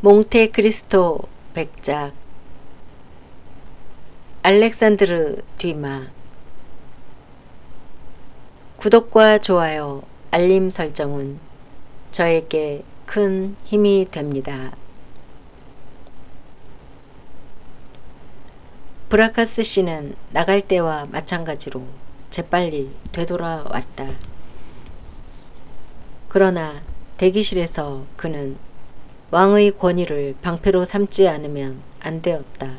몽테크리스토 백작 알렉산드르 듀마. 구독과 좋아요, 알림 설정은 저에게 큰 힘이 됩니다. 브라카스 씨는 나갈 때와 마찬가지로 재빨리 되돌아왔다. 그러나 대기실에서 그는 왕의 권위를 방패로 삼지 않으면 안 되었다.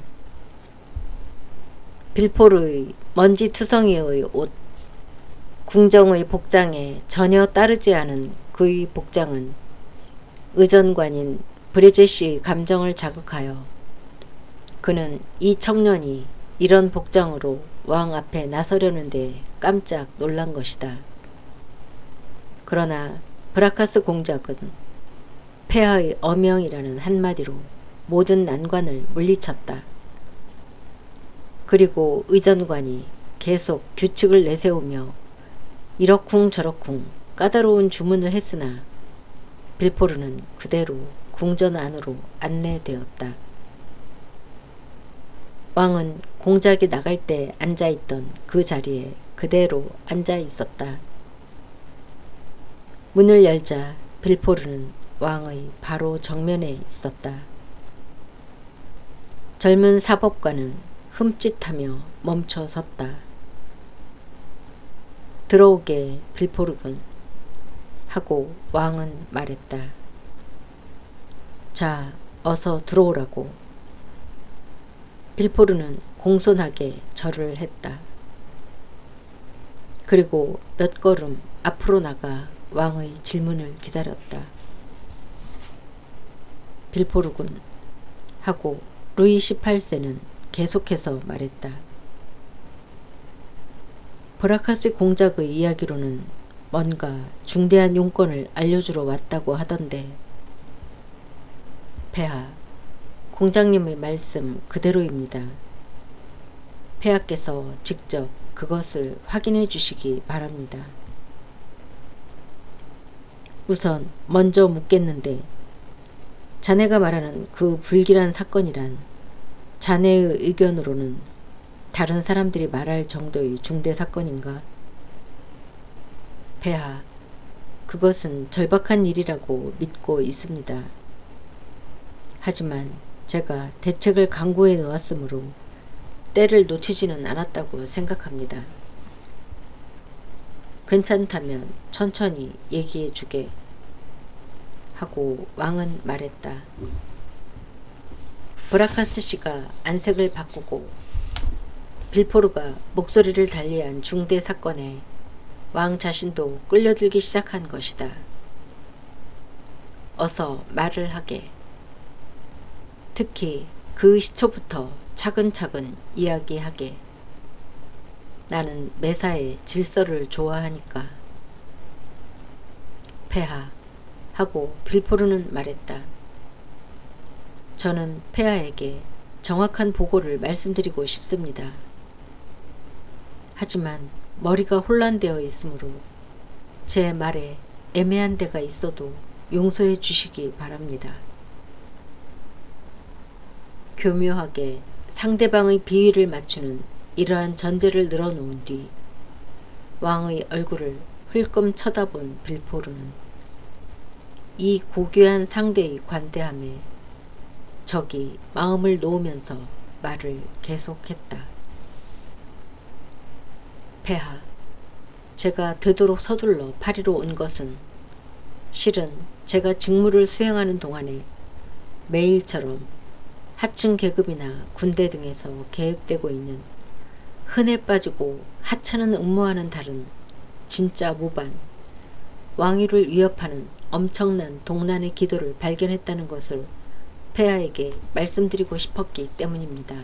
빌포르의 먼지투성이의 옷, 궁정의 복장에 전혀 따르지 않은 그의 복장은 의전관인 브레제시의 감정을 자극하여 그는 이 청년이 이런 복장으로 왕 앞에 나서려는데 깜짝 놀란 것이다. 그러나 브라카스 공작은 폐하의 어명이라는 한마디로 모든 난관을 물리쳤다. 그리고 의전관이 계속 규칙을 내세우며 이러쿵저러쿵 까다로운 주문을 했으나 빌포르는 그대로 궁전 안으로 안내되었다. 왕은 공작이 나갈 때 앉아있던 그 자리에 그대로 앉아 있었다. 문을 열자 빌포르는 왕의 바로 정면에 있었다. 젊은 사법관은 흠칫하며 멈춰 섰다. 들어오게 빌포르군 하고 왕은 말했다. 자, 어서 들어오라고. 빌포르는 공손하게 절을 했다. 그리고 몇 걸음 앞으로 나가 왕의 질문을 기다렸다. 빌포르군 하고 루이 18세는 계속해서 말했다. 브라카스 공작의 이야기로는 뭔가 중대한 용건을 알려주러 왔다고 하던데. 폐하, 공장님의 말씀 그대로입니다. 폐하께서 직접 그것을 확인해 주시기 바랍니다. 우선 먼저 묻겠는데 자네가 말하는 그 불길한 사건이란 자네의 의견으로는 다른 사람들이 말할 정도의 중대 사건인가? 폐하, 그것은 절박한 일이라고 믿고 있습니다. 하지만 제가 대책을 강구해 놓았으므로 때를 놓치지는 않았다고 생각합니다. 괜찮다면 천천히 얘기해 주게 하고 왕은 말했다. 브라카스 씨가 안색을 바꾸고 빌포르가 목소리를 달리한 중대 사건에 왕 자신도 끌려들기 시작한 것이다. 어서 말을 하게. 특히 그 시초부터 차근차근 이야기하게. 나는 매사에 질서를 좋아하니까. 폐하 하고 빌포르는 말했다. 저는 폐하에게 정확한 보고를 말씀드리고 싶습니다. 하지만 머리가 혼란되어 있으므로 제 말에 애매한 데가 있어도 용서해 주시기 바랍니다. 교묘하게 상대방의 비위를 맞추는 이러한 전제를 늘어놓은 뒤 왕의 얼굴을 흘끔 쳐다본 빌포르는 이 고귀한 상대의 관대함에 적이 마음을 놓으면서 말을 계속했다. 폐하, 제가 되도록 서둘러 파리로 온 것은 실은 제가 직무를 수행하는 동안에 매일처럼 하층 계급이나 군대 등에서 계획되고 있는 흔해 빠지고 하찮은 음모와는 다른 진짜 모반, 왕위를 위협하는 엄청난 동란의 기도를 발견했다는 것을 폐하에게 말씀드리고 싶었기 때문입니다.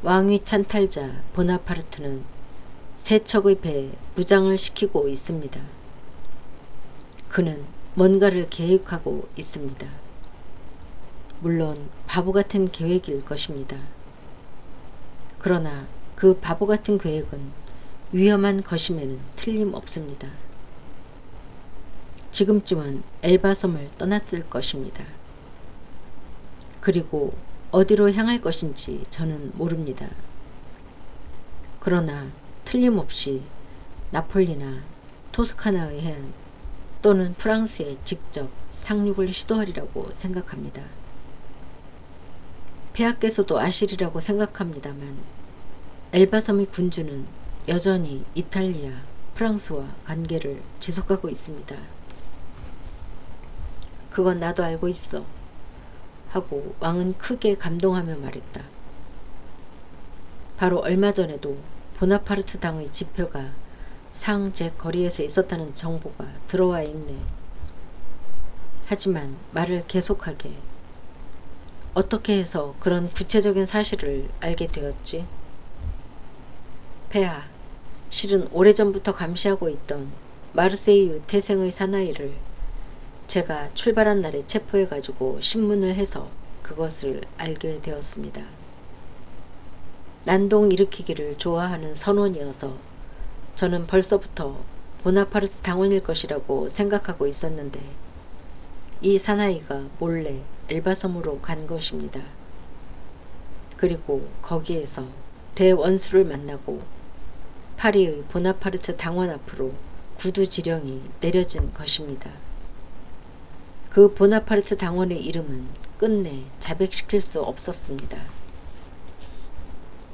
왕위 찬탈자 보나파르트는 세척의 배에 무장을 시키고 있습니다. 그는 뭔가를 계획하고 있습니다. 물론 바보 같은 계획일 것입니다. 그러나 그 바보 같은 계획은 위험한 것임에는 틀림없습니다. 지금쯤은 엘바섬을 떠났을 것입니다. 그리고 어디로 향할 것인지 저는 모릅니다. 그러나 틀림없이 나폴리나 토스카나의 해안 또는 프랑스에 직접 상륙을 시도하리라고 생각합니다. 폐하께서도 아시리라고 생각합니다만 엘바섬의 군주는 여전히 이탈리아, 프랑스와 관계를 지속하고 있습니다. 그건 나도 알고 있어. 하고 왕은 크게 감동하며 말했다. 바로 얼마 전에도 보나파르트 당의 집회가 상제 거리에서 있었다는 정보가 들어와 있네. 하지만 말을 계속하게. 어떻게 해서 그런 구체적인 사실을 알게 되었지? 폐하, 실은 오래전부터 감시하고 있던 마르세유 태생의 사나이를 제가 출발한 날에 체포해가지고 신문을 해서 그것을 알게 되었습니다. 난동 일으키기를 좋아하는 선원이어서 저는 벌써부터 보나파르트 당원일 것이라고 생각하고 있었는데 이 사나이가 몰래 엘바섬으로 간 것입니다. 그리고 거기에서 대원수를 만나고 파리의 보나파르트 당원 앞으로 구두 지령이 내려진 것입니다. 그 보나파르트 당원의 이름은 끝내 자백시킬 수 없었습니다.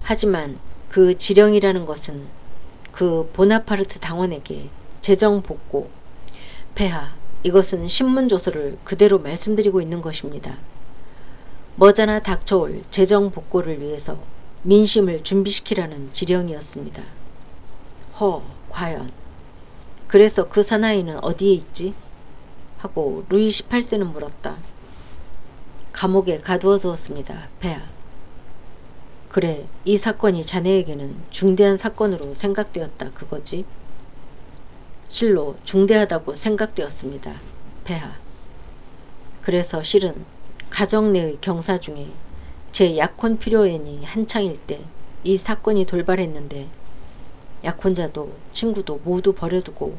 하지만 그 지령이라는 것은 그 보나파르트 당원에게 재정복고, 폐하, 이것은 신문조서를 그대로 말씀드리고 있는 것입니다. 머지않아 닥쳐올 재정복고를 위해서 민심을 준비시키라는 지령이었습니다. 과연. 그래서 그 사나이는 어디에 있지? 하고 루이 18세는 물었다. 감옥에 가두어 두었습니다, 폐하. 그래, 이 사건이 자네에게는 중대한 사건으로 생각되었다, 그거지? 실로 중대하다고 생각되었습니다, 폐하. 그래서 실은 가정 내의 경사 중에 제 약혼 필요애니 한창일 때 이 사건이 돌발했는데 약혼자도 친구도 모두 버려두고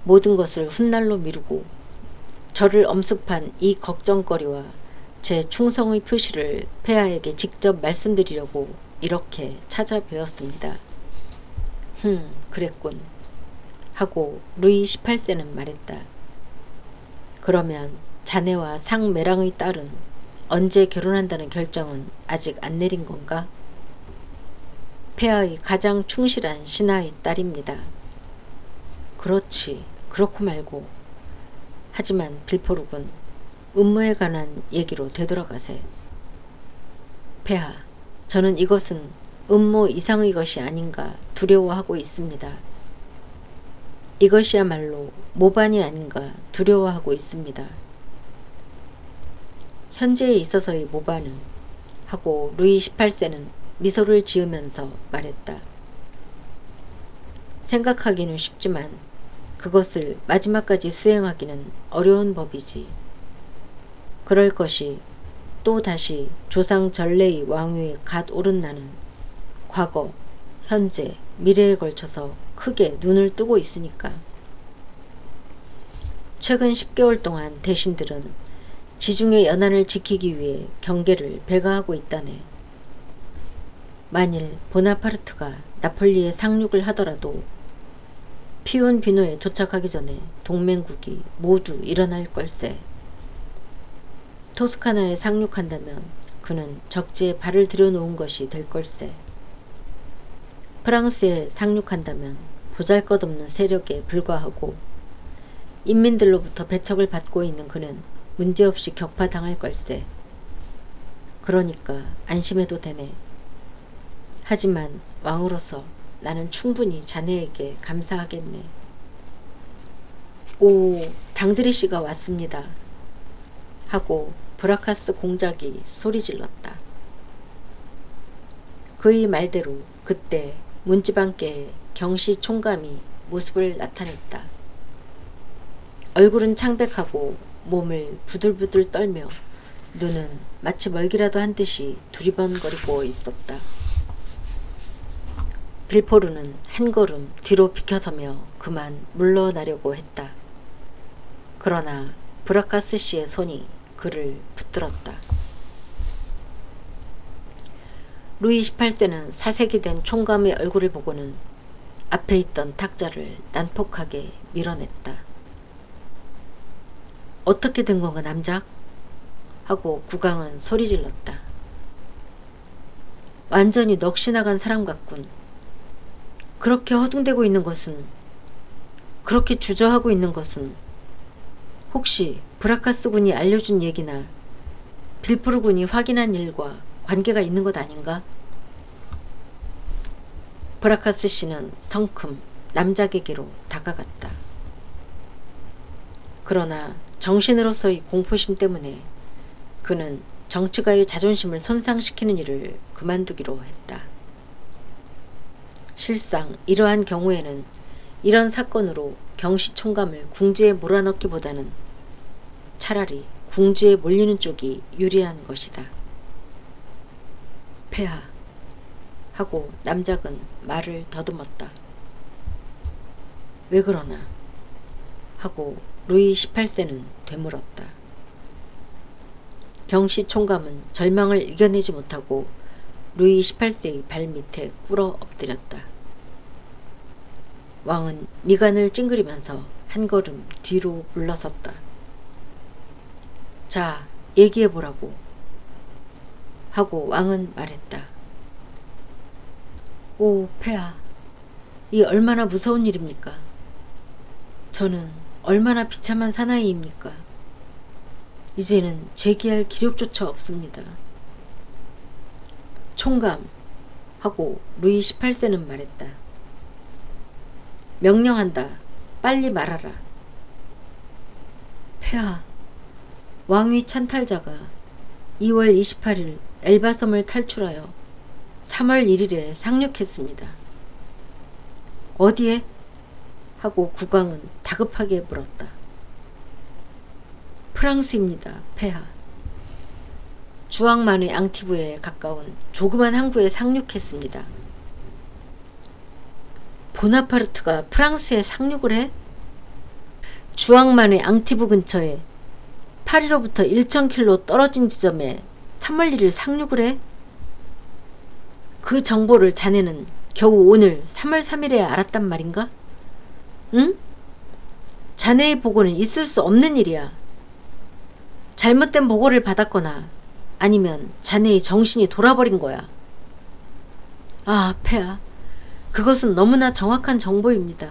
모든 것을 훗날로 미루고 저를 엄습한 이 걱정거리와 제 충성의 표시를 폐하에게 직접 말씀드리려고 이렇게 찾아뵈었습니다. 그랬군. 하고 루이 18세는 말했다. 그러면 자네와 상메랑의 딸은 언제 결혼한다는 결정은 아직 안 내린 건가? 폐하의 가장 충실한 신하의 딸입니다. 그렇지, 그렇고 말고. 하지만 빌포르군, 음모에 관한 얘기로 되돌아가세. 폐하, 저는 이것은 음모 이상의 것이 아닌가 두려워하고 있습니다. 이것이야말로 모반이 아닌가 두려워하고 있습니다. 현재에 있어서의 모반은 하고 루이 18세는 미소를 지으면서 말했다. 생각하기는 쉽지만 그것을 마지막까지 수행하기는 어려운 법이지. 그럴 것이 또 다시 조상 전래의 왕위에 갓 오른 나는 과거, 현재, 미래에 걸쳐서 크게 눈을 뜨고 있으니까. 최근 10개월 동안 대신들은 지중해 연안을 지키기 위해 경계를 배가하고 있다네. 만일 보나파르트가 나폴리에 상륙을 하더라도 피온비노에 도착하기 전에 동맹국이 모두 일어날 걸세. 토스카나에 상륙한다면 그는 적지에 발을 들여놓은 것이 될 걸세. 프랑스에 상륙한다면 보잘것없는 세력에 불과하고 인민들로부터 배척을 받고 있는 그는 문제없이 격파당할 걸세. 그러니까 안심해도 되네. 하지만 왕으로서 나는 충분히 자네에게 감사하겠네. 오, 당드리 씨가 왔습니다. 하고 브라카스 공작이 소리질렀다. 그의 말대로 그때 문지방께의 경시 총감이 모습을 나타냈다. 얼굴은 창백하고 몸을 부들부들 떨며 눈은 마치 멀기라도 한 듯이 두리번거리고 있었다. 빌포르는 한 걸음 뒤로 비켜서며 그만 물러나려고 했다. 그러나 브라카스 씨의 손이 그를 붙들었다. 루이 18세는 사색이 된 총감의 얼굴을 보고는 앞에 있던 탁자를 난폭하게 밀어냈다. 어떻게 된 건가 남작? 하고 국왕은 소리질렀다. 완전히 넋이 나간 사람 같군. 그렇게 허둥대고 있는 것은, 그렇게 주저하고 있는 것은 혹시 브라카스 군이 알려준 얘기나 빌포르 군이 확인한 일과 관계가 있는 것 아닌가? 브라카스 씨는 성큼 남작에게로 다가갔다. 그러나 정신으로서의 공포심 때문에 그는 정치가의 자존심을 손상시키는 일을 그만두기로 했다. 실상 이러한 경우에는 이런 사건으로 경시 총감을 궁지에 몰아넣기보다는 차라리 궁지에 몰리는 쪽이 유리한 것이다. 폐하 하고 남작은 말을 더듬었다. 왜 그러나? 하고 루이 18세는 되물었다. 경시 총감은 절망을 이겨내지 못하고 루이 18세의 발 밑에 꿇어 엎드렸다. 왕은 미간을 찡그리면서 한 걸음 뒤로 물러섰다. 자, 얘기해보라고. 하고 왕은 말했다. 오, 폐하. 이 얼마나 무서운 일입니까? 저는 얼마나 비참한 사나이입니까? 이제는 제기할 기력조차 없습니다. 총감. 하고 루이 18세는 말했다. 명령한다. 빨리 말하라. 폐하. 왕위 찬탈자가 2월 28일 엘바섬을 탈출하여 3월 1일에 상륙했습니다. 어디에? 하고 국왕은 다급하게 물었다. 프랑스입니다, 폐하. 주황만의 앙티브에 가까운 조그만 항구에 상륙했습니다. 보나파르트가 프랑스에 상륙을 해? 주황만의 앙티브 근처에 파리로부터 1000킬로 떨어진 지점에 3월 1일 상륙을 해? 그 정보를 자네는 겨우 오늘 3월 3일에 알았단 말인가? 응? 자네의 보고는 있을 수 없는 일이야. 잘못된 보고를 받았거나 아니면 자네의 정신이 돌아버린 거야. 아, 폐하. 그것은 너무나 정확한 정보입니다.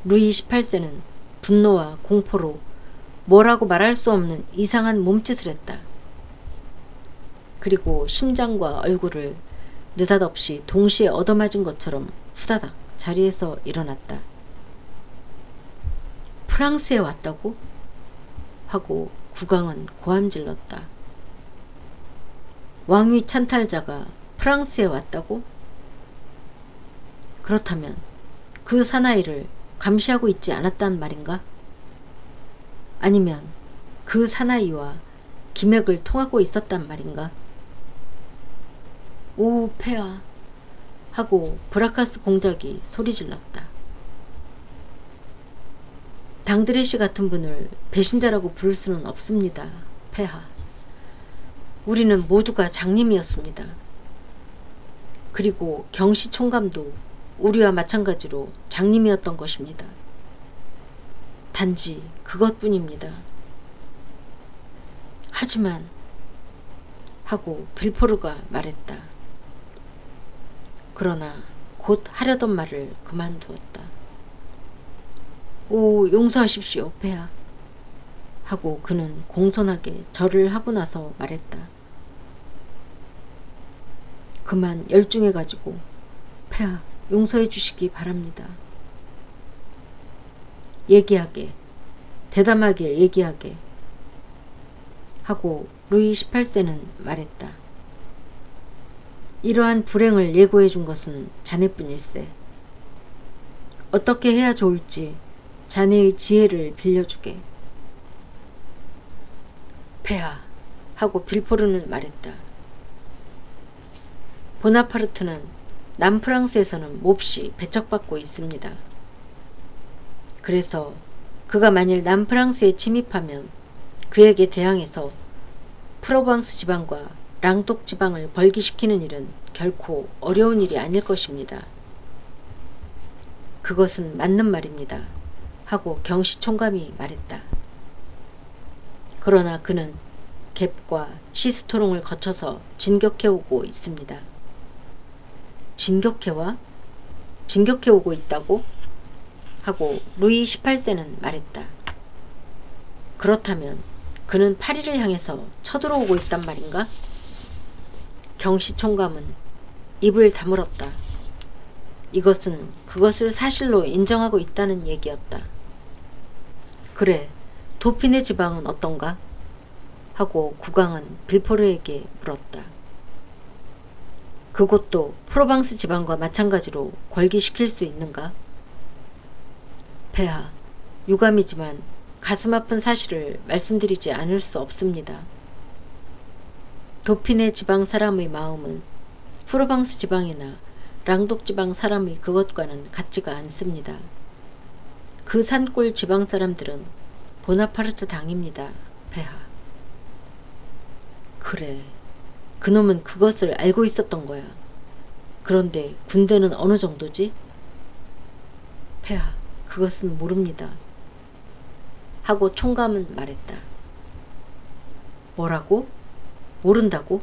루이 18세는 분노와 공포로 뭐라고 말할 수 없는 이상한 몸짓을 했다. 그리고 심장과 얼굴을 느닷없이 동시에 얻어맞은 것처럼 후다닥 자리에서 일어났다. 프랑스에 왔다고? 하고 국왕은 고함질렀다. 왕위 찬탈자가 프랑스에 왔다고? 그렇다면 그 사나이를 감시하고 있지 않았단 말인가? 아니면 그 사나이와 기맥을 통하고 있었단 말인가? 오, 폐하. 하고 브라카스 공작이 소리질렀다. 당드레시 같은 분을 배신자라고 부를 수는 없습니다, 폐하. 우리는 모두가 장님이었습니다. 그리고 경시 총감도 우리와 마찬가지로 장님이었던 것입니다. 단지 그것뿐입니다. 하지만 하고 빌포르가 말했다. 그러나 곧 하려던 말을 그만두었다. 오, 용서하십시오, 폐하. 하고 그는 공손하게 절을 하고 나서 말했다. 그만 열중해가지고 폐하 용서해 주시기 바랍니다. 얘기하게, 대담하게 얘기하게. 하고 루이 18세는 말했다. 이러한 불행을 예고해 준 것은 자네뿐일세. 어떻게 해야 좋을지 자네의 지혜를 빌려주게. 폐하. 하고 빌포르는 말했다. 보나파르트는 남프랑스에서는 몹시 배척받고 있습니다. 그래서 그가 만일 남프랑스에 침입하면 그에게 대항해서 프로방스 지방과 랑독 지방을 벌기시키는 일은 결코 어려운 일이 아닐 것입니다. 그것은 맞는 말입니다. 하고 경시 총감이 말했다. 그러나 그는 갭과 시스토롱을 거쳐서 진격해오고 있습니다. 진격해오고 있다고? 하고 루이 18세는 말했다. 그렇다면 그는 파리를 향해서 쳐들어오고 있단 말인가? 경시 총감은 입을 다물었다. 이것은 그것을 사실로 인정하고 있다는 얘기였다. 그래, 도피네 지방은 어떤가? 하고 국왕은 빌포르에게 물었다. 그곳도 프로방스 지방과 마찬가지로 궐기시킬 수 있는가? 폐하, 유감이지만 가슴 아픈 사실을 말씀드리지 않을 수 없습니다. 도피네 지방 사람의 마음은 프로방스 지방이나 랑독 지방 사람의 그것과는 같지가 않습니다. 그 산골 지방 사람들은 보나파르트 당입니다, 폐하. 그래, 그놈은 그것을 알고 있었던 거야. 그런데 군대는 어느 정도지? 폐하, 그것은 모릅니다. 하고 총감은 말했다. 뭐라고? 모른다고?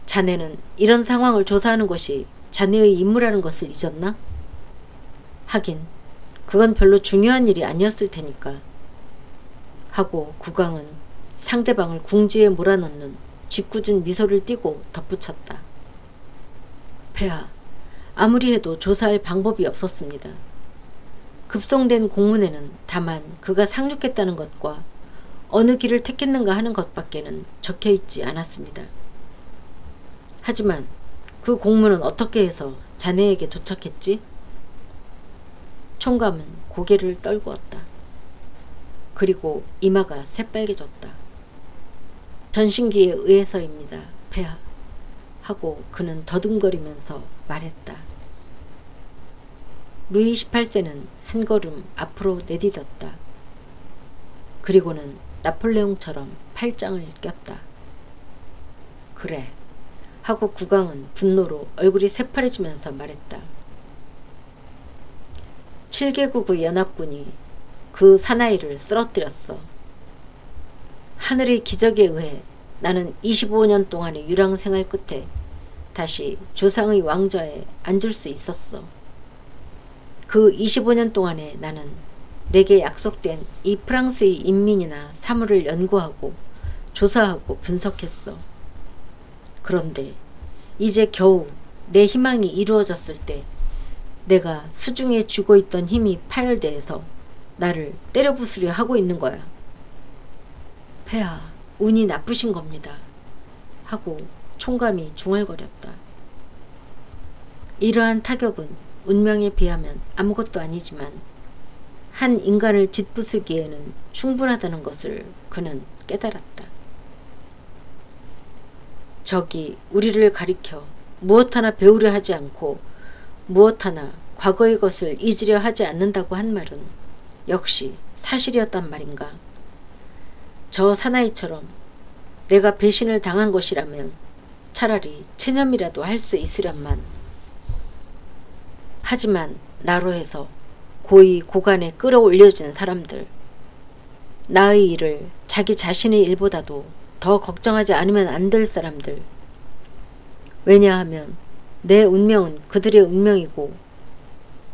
자네는 이런 상황을 조사하는 것이 자네의 임무라는 것을 잊었나? 하긴 그건 별로 중요한 일이 아니었을 테니까. 하고 국왕은 상대방을 궁지에 몰아넣는 짓궂은 미소를 띠고 덧붙였다. 폐하, 아무리 해도 조사할 방법이 없었습니다. 급송된 공문에는 다만 그가 상륙했다는 것과 어느 길을 택했는가 하는 것밖에는 적혀있지 않았습니다. 하지만 그 공문은 어떻게 해서 자네에게 도착했지? 총감은 고개를 떨구었다. 그리고 이마가 새빨개졌다. 전신기에 의해서입니다, 폐하. 하고 그는 더듬거리면서 말했다. 루이 18세는 한 걸음 앞으로 내디뎠다. 그리고는 나폴레옹처럼 팔짱을 꼈다. 그래. 하고 국왕은 분노로 얼굴이 새파래지면서 말했다. 7개국의 연합군이 그 사나이를 쓰러뜨렸어. 하늘의 기적에 의해 나는 25년 동안의 유랑 생활 끝에 다시 조상의 왕좌에 앉을 수 있었어. 그 25년 동안에 나는 내게 약속된 이 프랑스의 인민이나 사물을 연구하고 조사하고 분석했어. 그런데 이제 겨우 내 희망이 이루어졌을 때 내가 수중에 쥐고 있던 힘이 파열돼서 나를 때려부수려 하고 있는 거야. 폐하, 운이 나쁘신 겁니다. 하고 총감이 중얼거렸다. 이러한 타격은 운명에 비하면 아무것도 아니지만 한 인간을 짓부수기에는 충분하다는 것을 그는 깨달았다. 적이 우리를 가리켜 무엇 하나 배우려 하지 않고 무엇 하나 과거의 것을 잊으려 하지 않는다고 한 말은 역시 사실이었단 말인가. 저 사나이처럼 내가 배신을 당한 것이라면 차라리 체념이라도 할 수 있으련만. 하지만 나로 해서 고이 고간에 끌어올려진 사람들, 나의 일을 자기 자신의 일보다도 더 걱정하지 않으면 안 될 사람들. 왜냐하면 내 운명은 그들의 운명이고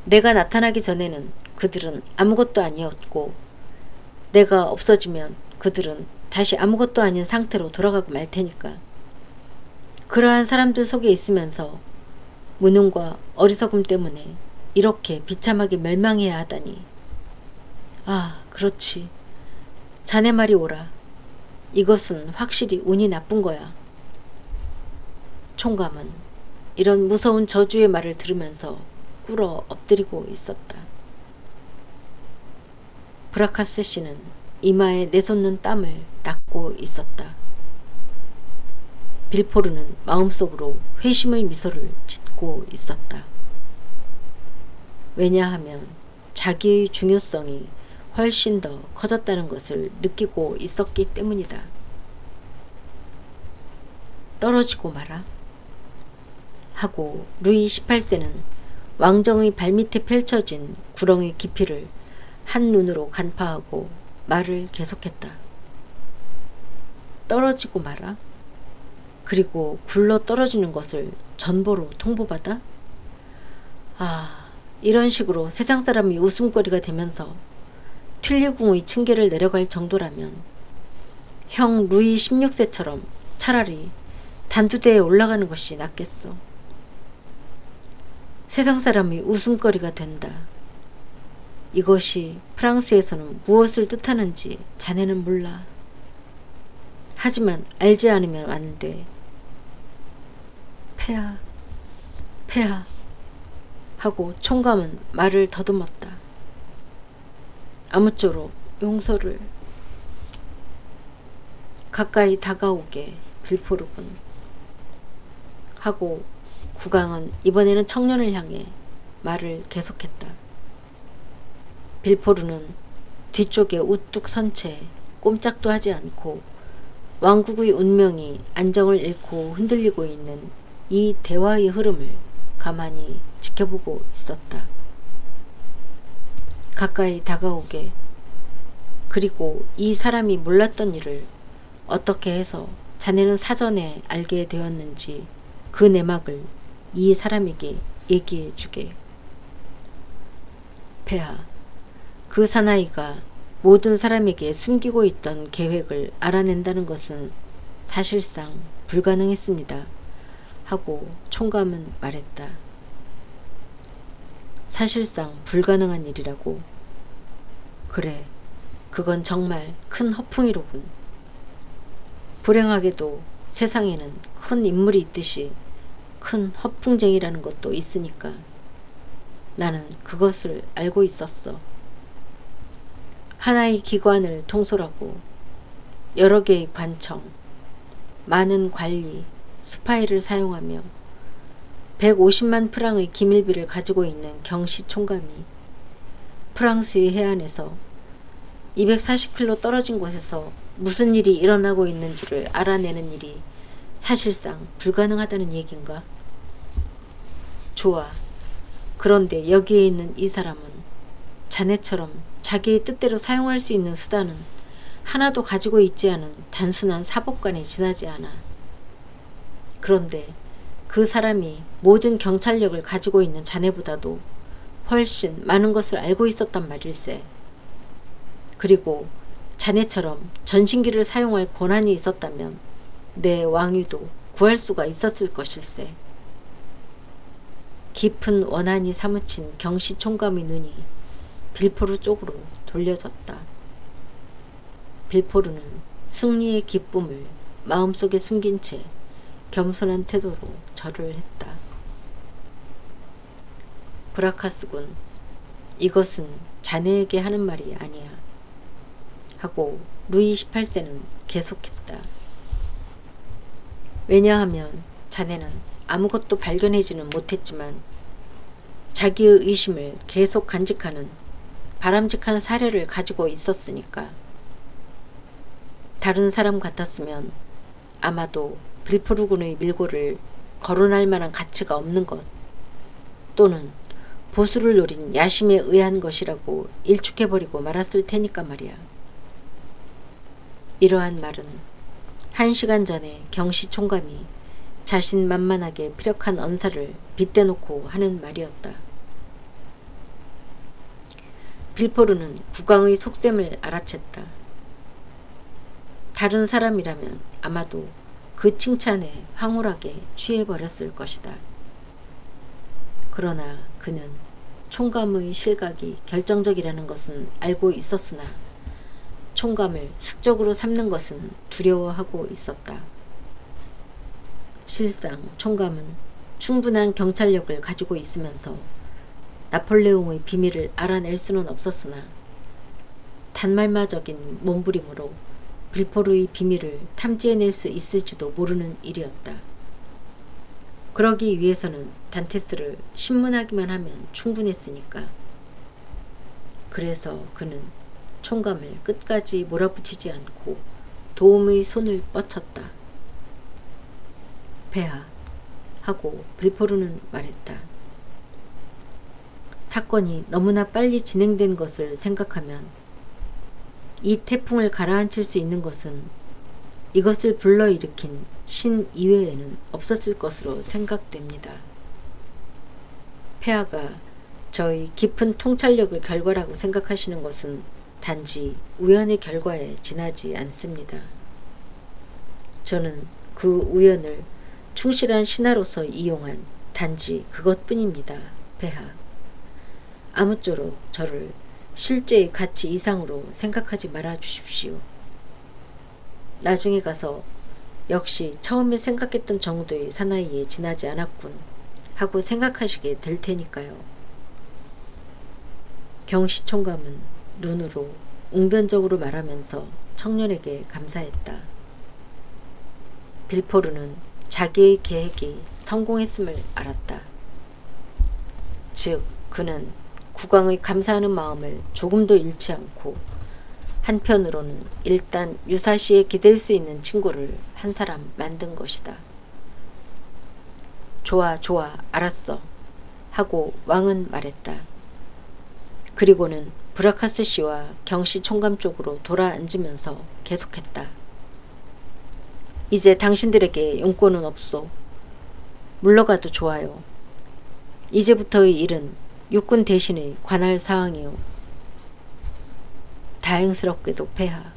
내가 나타나기 전에는 그들은 아무것도 아니었고 내가 없어지면 그들은 다시 아무것도 아닌 상태로 돌아가고 말 테니까. 그러한 사람들 속에 있으면서 무능과 어리석음 때문에 이렇게 비참하게 멸망해야 하다니. 아, 그렇지. 자네 말이 옳아. 이것은 확실히 운이 나쁜 거야. 총감은 이런 무서운 저주의 말을 들으면서 꿇어 엎드리고 있었다. 브라카스 씨는 이마에 내솟는 땀을 닦고 있었다. 빌포르는 마음속으로 회심의 미소를 짓고 있었다. 왜냐하면 자기의 중요성이 훨씬 더 커졌다는 것을 느끼고 있었기 때문이다. 떨어지고 마라. 하고 루이 18세는 왕정의 발밑에 펼쳐진 구렁의 깊이를 한눈으로 간파하고 말을 계속했다. 떨어지고 마라. 그리고 굴러 떨어지는 것을 전보로 통보받아? 이런 식으로 세상 사람이 웃음거리가 되면서 튠리궁의 층계를 내려갈 정도라면 형 루이 16세처럼 차라리 단두대에 올라가는 것이 낫겠어. 세상 사람이 웃음거리가 된다. 이것이 프랑스에서는 무엇을 뜻하는지 자네는 몰라. 하지만 알지 않으면 안 돼. 폐하, 폐하 하고 총감은 말을 더듬었다. 아무쪼록 용서를. 가까이 다가오게 빌포르군. 하고 국왕은 이번에는 청년을 향해 말을 계속했다. 빌포르는 뒤쪽에 우뚝 선 채 꼼짝도 하지 않고 왕국의 운명이 안정을 잃고 흔들리고 있는 이 대화의 흐름을 가만히 지켜보고 있었다. 가까이 다가오게. 그리고 이 사람이 몰랐던 일을 어떻게 해서 자네는 사전에 알게 되었는지 그 내막을 이 사람에게 얘기해 주게. 폐하, 그 사나이가 모든 사람에게 숨기고 있던 계획을 알아낸다는 것은 사실상 불가능했습니다. 하고 총감은 말했다. 사실상 불가능한 일이라고? 그래, 그건 정말 큰 허풍이로군. 불행하게도 세상에는 큰 인물이 있듯이 큰 허풍쟁이라는 것도 있으니까 나는 그것을 알고 있었어. 하나의 기관을 통솔하고 여러 개의 관청, 많은 관리, 스파이를 사용하며 150만 프랑의 기밀비를 가지고 있는 경시 총감이 프랑스의 해안에서 240킬로 떨어진 곳에서 무슨 일이 일어나고 있는지를 알아내는 일이 사실상 불가능하다는 얘긴가? 좋아. 그런데 여기에 있는 이 사람은 자네처럼 자기의 뜻대로 사용할 수 있는 수단은 하나도 가지고 있지 않은 단순한 사법관에 지나지 않아. 그런데 그 사람이 모든 경찰력을 가지고 있는 자네보다도 훨씬 많은 것을 알고 있었단 말일세. 그리고 자네처럼 전신기를 사용할 권한이 있었다면 내 왕위도 구할 수가 있었을 것일세. 깊은 원한이 사무친 경시 총감의 눈이 빌포르 쪽으로 돌려졌다. 빌포르는 승리의 기쁨을 마음속에 숨긴 채 겸손한 태도로 절을 했다. 브라카스군, 이것은 자네에게 하는 말이 아니야. 하고 루이 18세는 계속했다. 왜냐하면 자네는 아무것도 발견하지는 못했지만 자기의 의심을 계속 간직하는 바람직한 사례를 가지고 있었으니까. 다른 사람 같았으면 아마도 빌포르군의 밀고를 거론할 만한 가치가 없는 것 또는 보수를 노린 야심에 의한 것이라고 일축해버리고 말았을 테니까 말이야. 이러한 말은 1시간 전에 경시 총감이 자신만만하게 피력한 언사를 빗대놓고 하는 말이었다. 빌포르는 국왕의 속셈을 알아챘다. 다른 사람이라면 아마도 그 칭찬에 황홀하게 취해버렸을 것이다. 그러나 그는 총감의 실각이 결정적이라는 것은 알고 있었으나 총감을 숙적으로 삼는 것은 두려워하고 있었다. 실상 총감은 충분한 경찰력을 가지고 있으면서 나폴레옹의 비밀을 알아낼 수는 없었으나 단말마적인 몸부림으로 빌포르의 비밀을 탐지해낼 수 있을지도 모르는 일이었다. 그러기 위해서는 단테스를 신문하기만 하면 충분했으니까. 그래서 그는 총감을 끝까지 몰아붙이지 않고 도움의 손을 뻗쳤다. 폐하 하고 빌포르는 말했다. 사건이 너무나 빨리 진행된 것을 생각하면 이 태풍을 가라앉힐 수 있는 것은 이것을 불러일으킨 신 이외에는 없었을 것으로 생각됩니다. 폐하가 저희 깊은 통찰력을 결과라고 생각하시는 것은 단지 우연의 결과에 지나지 않습니다. 저는 그 우연을 충실한 신하로서 이용한 단지 그것뿐입니다. 폐하. 아무쪼록 저를 실제의 가치 이상으로 생각하지 말아 주십시오. 나중에 가서 역시 처음에 생각했던 정도의 사나이에 지나지 않았군 하고 생각하시게 될 테니까요. 경시 총감은 눈으로 웅변적으로 말하면서 청년에게 감사했다. 빌포르는 자기의 계획이 성공했음을 알았다. 즉 그는 국왕의 감사하는 마음을 조금도 잃지 않고 한편으로는 일단 유사시에 기댈 수 있는 친구를 한 사람 만든 것이다. 좋아, 알았어 하고 왕은 말했다. 그리고는 브라카스 씨와 경시 총감 쪽으로 돌아 앉으면서 계속했다. 이제 당신들에게 용권은 없소. 물러가도 좋아요. 이제부터의 일은 육군 대신에 관할 사항이요. 다행스럽게도 폐하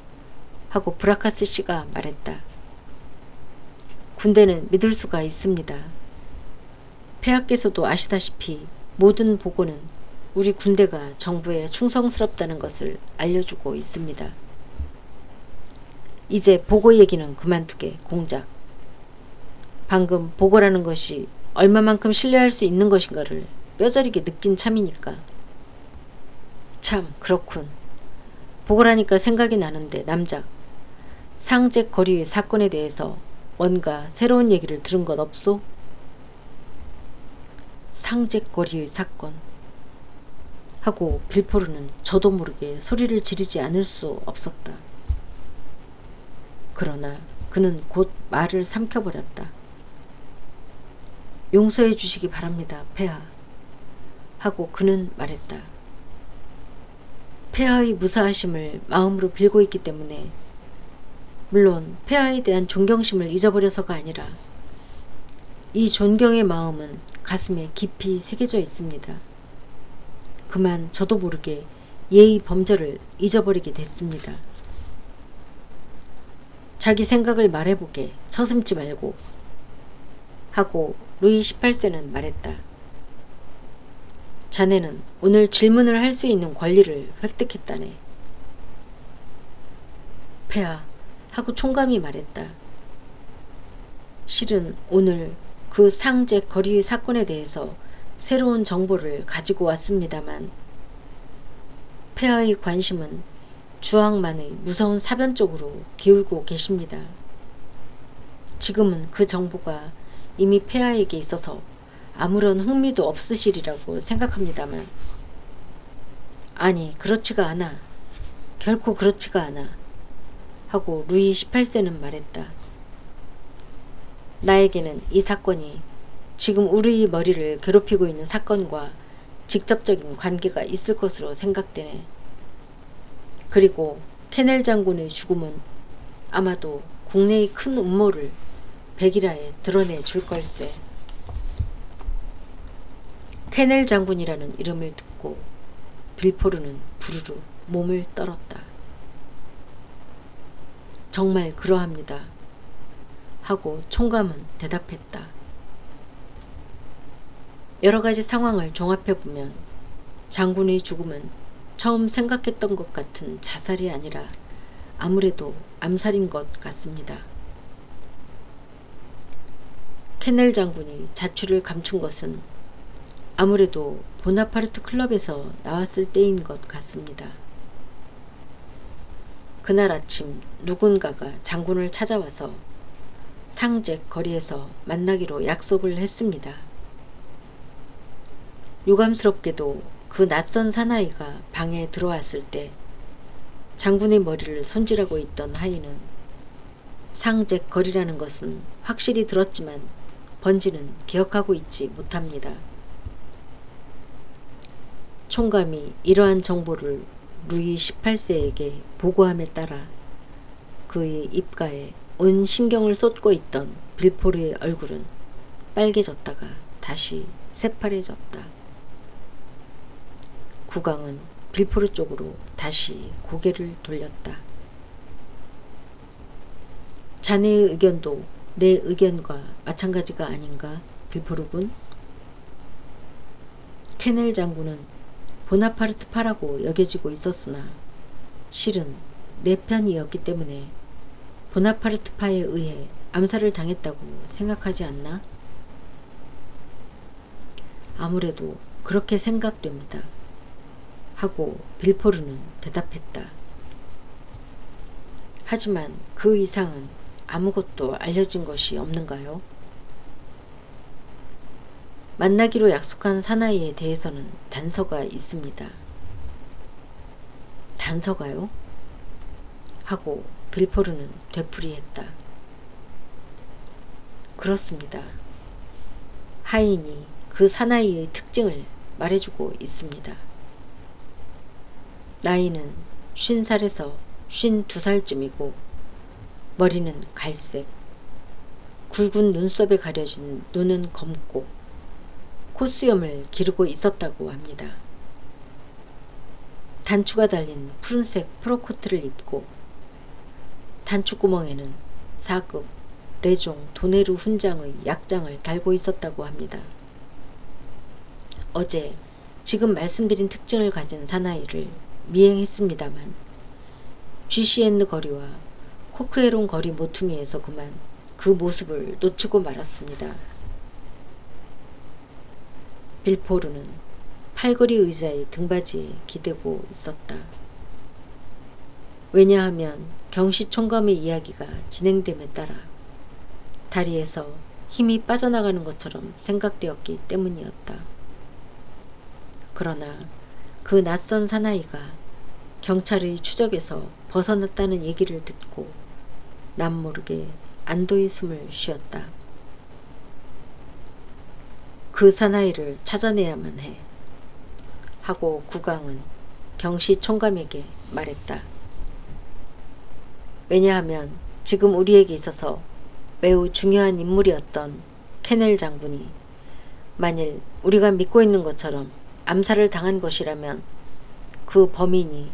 하고 브라카스 씨가 말했다. 군대는 믿을 수가 있습니다. 폐하께서도 아시다시피 모든 보고는 우리 군대가 정부에 충성스럽다는 것을 알려주고 있습니다. 이제 보고 얘기는 그만두게 공작. 방금 보고라는 것이 얼마만큼 신뢰할 수 있는 것인가를 뼈저리게 느낀 참이니까. 참 그렇군. 보고라니까 생각이 나는데 남작. 상잭 거리의 사건에 대해서 뭔가 새로운 얘기를 들은 것 없소? 상잭 거리의 사건 하고 빌포르는 저도 모르게 소리를 지르지 않을 수 없었다. 그러나 그는 곧 말을 삼켜버렸다. 용서해 주시기 바랍니다, 폐하 하고 그는 말했다. 폐하의 무사하심을 마음으로 빌고 있기 때문에, 물론 폐하에 대한 존경심을 잊어버려서가 아니라 이 존경의 마음은 가슴에 깊이 새겨져 있습니다. 그만 저도 모르게 예의 범절을 잊어버리게 됐습니다. 자기 생각을 말해보게, 서슴지 말고 하고 루이 18세는 말했다. 자네는 오늘 질문을 할 수 있는 권리를 획득했다네. 폐하 하고 총감이 말했다. 실은 오늘 그 상잭 거리 사건에 대해서 새로운 정보를 가지고 왔습니다만 폐하의 관심은 주왕만의 무서운 사변 쪽으로 기울고 계십니다. 지금은 그 정보가 이미 폐하에게 있어서 아무런 흥미도 없으시리라고 생각합니다만, 아니 그렇지가 않아. 결코 그렇지가 않아 하고 루이 18세는 말했다. 나에게는 이 사건이 지금 우리의 머리를 괴롭히고 있는 사건과 직접적인 관계가 있을 것으로 생각되네. 그리고 케넬 장군의 죽음은 아마도 국내의 큰 음모를 백일하에 드러내 줄 걸세. 케넬 장군이라는 이름을 듣고 빌포르는 부르르 몸을 떨었다. 정말 그러합니다 하고 총감은 대답했다. 여러 가지 상황을 종합해보면 장군의 죽음은 처음 생각했던 것 같은 자살이 아니라 아무래도 암살인 것 같습니다. 케넬 장군이 자취를 감춘 것은 아무래도 보나파르트 클럽에서 나왔을 때인 것 같습니다. 그날 아침 누군가가 장군을 찾아와서 상잭 거리에서 만나기로 약속을 했습니다. 유감스럽게도 그 낯선 사나이가 방에 들어왔을 때 장군의 머리를 손질하고 있던 하인은 상잭 거리라는 것은 확실히 들었지만 번지는 기억하고 있지 못합니다. 총감이 이러한 정보를 루이 18세에게 보고함에 따라 그의 입가에 온 신경을 쏟고 있던 빌포르의 얼굴은 빨개졌다가 다시 새파래졌다. 국왕은 빌포르 쪽으로 다시 고개를 돌렸다. 자네의 의견도 내 의견과 마찬가지가 아닌가, 빌포르군? 케넬 장군은 보나파르트파라고 여겨지고 있었으나 실은 내 편이었기 때문에 보나파르트파에 의해 암살을 당했다고 생각하지 않나? 아무래도 그렇게 생각됩니다. 하고 빌포르는 대답했다. 하지만 그 이상은 아무것도 알려진 것이 없는가요? 만나기로 약속한 사나이에 대해서는 단서가 있습니다. 단서가요? 하고 빌포르는 되풀이했다. 그렇습니다. 하인이 그 사나이의 특징을 말해주고 있습니다. 나이는 50살에서 52살쯤이고 머리는 갈색, 굵은 눈썹에 가려진 눈은 검고 콧수염을 기르고 있었다고 합니다. 단추가 달린 푸른색 프로코트를 입고 단추구멍에는 4급 레종 도네르 훈장의 약장을 달고 있었다고 합니다. 어제 지금 말씀드린 특징을 가진 사나이를 미행했습니다만 쥐시엔느 거리와 코크헤론 거리 모퉁이에서 그만 그 모습을 놓치고 말았습니다. 빌포르는 팔걸이 의자의 등받이에 기대고 있었다. 왜냐하면 경시 총감의 이야기가 진행됨에 따라 다리에서 힘이 빠져나가는 것처럼 생각되었기 때문이었다. 그러나 그 낯선 사나이가 경찰의 추적에서 벗어났다는 얘기를 듣고 남모르게 안도의 숨을 쉬었다. 그 사나이를 찾아내야만 해. 하고 국왕은 경시 총감에게 말했다. 왜냐하면 지금 우리에게 있어서 매우 중요한 인물이었던 케넬 장군이 만일 우리가 믿고 있는 것처럼 암살을 당한 것이라면 그 범인이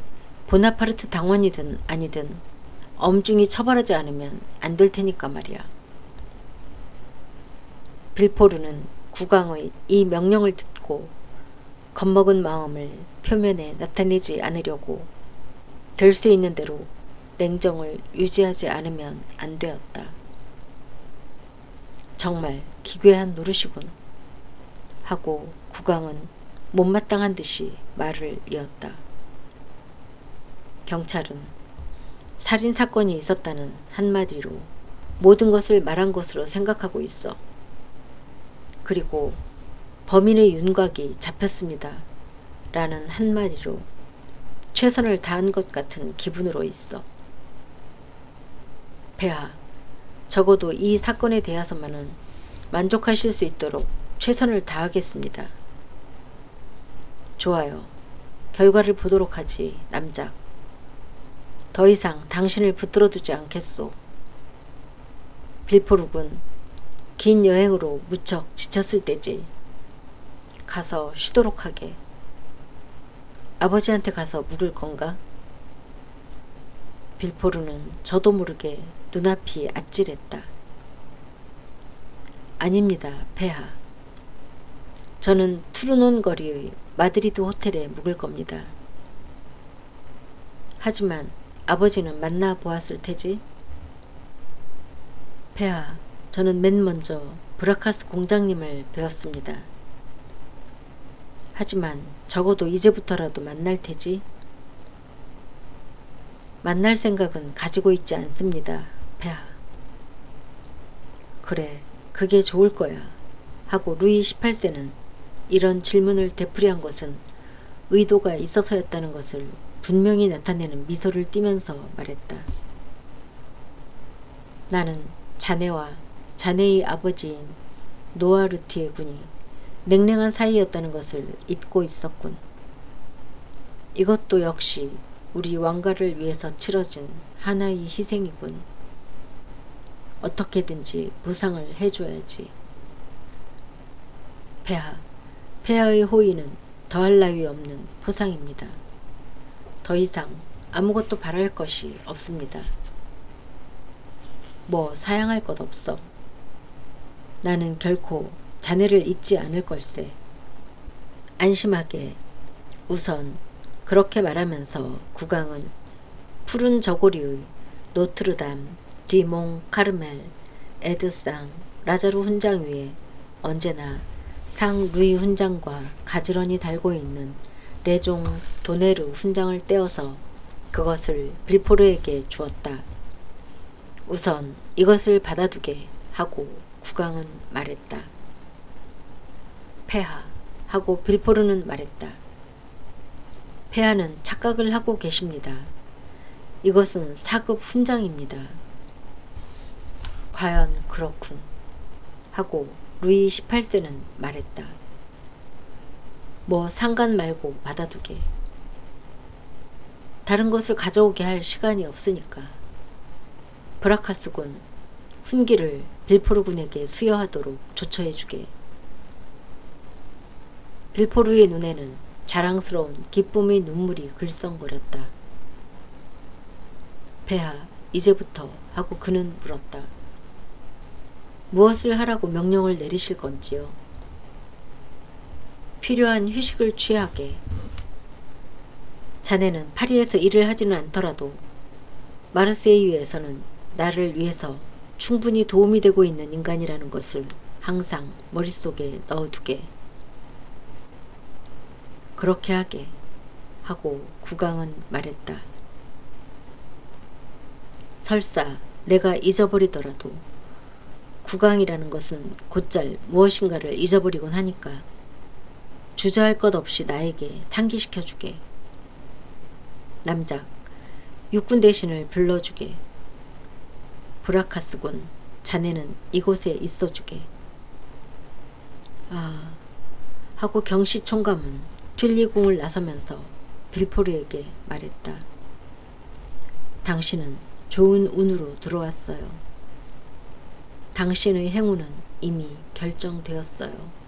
보나파르트 당원이든 아니든 엄중히 처벌하지 않으면 안 될 테니까 말이야. 빌포르는 국왕의 이 명령을 듣고 겁먹은 마음을 표면에 나타내지 않으려고 될 수 있는 대로 냉정을 유지하지 않으면 안 되었다. 정말 기괴한 노릇이군. 하고 국왕은 못마땅한 듯이 말을 이었다. 경찰은 살인사건이 있었다는 한마디로 모든 것을 말한 것으로 생각하고 있어. 그리고 범인의 윤곽이 잡혔습니다. 라는 한마디로 최선을 다한 것 같은 기분으로 있어. 폐하, 적어도 이 사건에 대해서만은 만족하실 수 있도록 최선을 다하겠습니다. 좋아요. 결과를 보도록 하지, 남작. 더 이상 당신을 붙들어두지 않겠소. 빌포르군, 긴 여행으로 무척 지쳤을 때지. 가서 쉬도록 하게. 아버지한테 가서 묵을 건가? 빌포르는 저도 모르게 눈앞이 아찔했다. 아닙니다, 폐하. 저는 투르논 거리의 마드리드 호텔에 묵을 겁니다. 하지만 아버지는 만나보았을 테지? 폐하, 저는 맨 먼저 브라카스 공장님을 뵈었습니다. 하지만 적어도 이제부터라도 만날 테지? 만날 생각은 가지고 있지 않습니다, 폐하. 그래, 그게 좋을 거야. 하고 루이 18세는 이런 질문을 되풀이한 것은 의도가 있어서였다는 것을 분명히 나타내는 미소를 띠면서 말했다. 나는 자네와 자네의 아버지인 노아르티의 군이 냉랭한 사이였다는 것을 잊고 있었군. 이것도 역시 우리 왕가를 위해서 치러진 하나의 희생이군. 어떻게든지 보상을 해줘야지. 폐하의 호의는 더할 나위 없는 포상입니다. 더 이상 아무것도 바랄 것이 없습니다. 뭐 사양할 것 없어. 나는 결코 자네를 잊지 않을 걸세. 안심하게. 우선 그렇게 말하면서 국왕은 푸른 저고리의 노트르담, 뒤몽 카르멜, 에드상, 라자루 훈장 위에 언제나 상 루이 훈장과 가지런히 달고 있는 레종 도네르 훈장을 떼어서 그것을 빌포르에게 주었다. 우선 이것을 받아두게 하고 국왕은 말했다. 폐하 하고 빌포르는 말했다. 폐하는 착각을 하고 계십니다. 이것은 사급 훈장입니다. 과연 그렇군 하고 루이 18세는 말했다. 뭐 상관 말고 받아두게. 다른 것을 가져오게 할 시간이 없으니까. 브라카스군 훈기를 빌포르 군에게 수여하도록 조처해주게. 빌포르의 눈에는 자랑스러운 기쁨의 눈물이 글썽거렸다. 폐하, 이제부터 하고 그는 물었다. 무엇을 하라고 명령을 내리실 건지요? 필요한 휴식을 취하게. 자네는 파리에서 일을 하지는 않더라도 마르세유에서는 나를 위해서 충분히 도움이 되고 있는 인간이라는 것을 항상 머릿속에 넣어두게. 그렇게 하게 하고 국왕은 말했다. 설사 내가 잊어버리더라도 국왕이라는 것은 곧잘 무엇인가를 잊어버리곤 하니까 주저할 것 없이 나에게 상기시켜주게. 남작 육군 대신을 불러주게. 브라카스군, 자네는 이곳에 있어주게. 아, 하고 경시 총감은 튠리궁을 나서면서 빌포르에게 말했다. 당신은 좋은 운으로 들어왔어요. 당신의 행운은 이미 결정되었어요.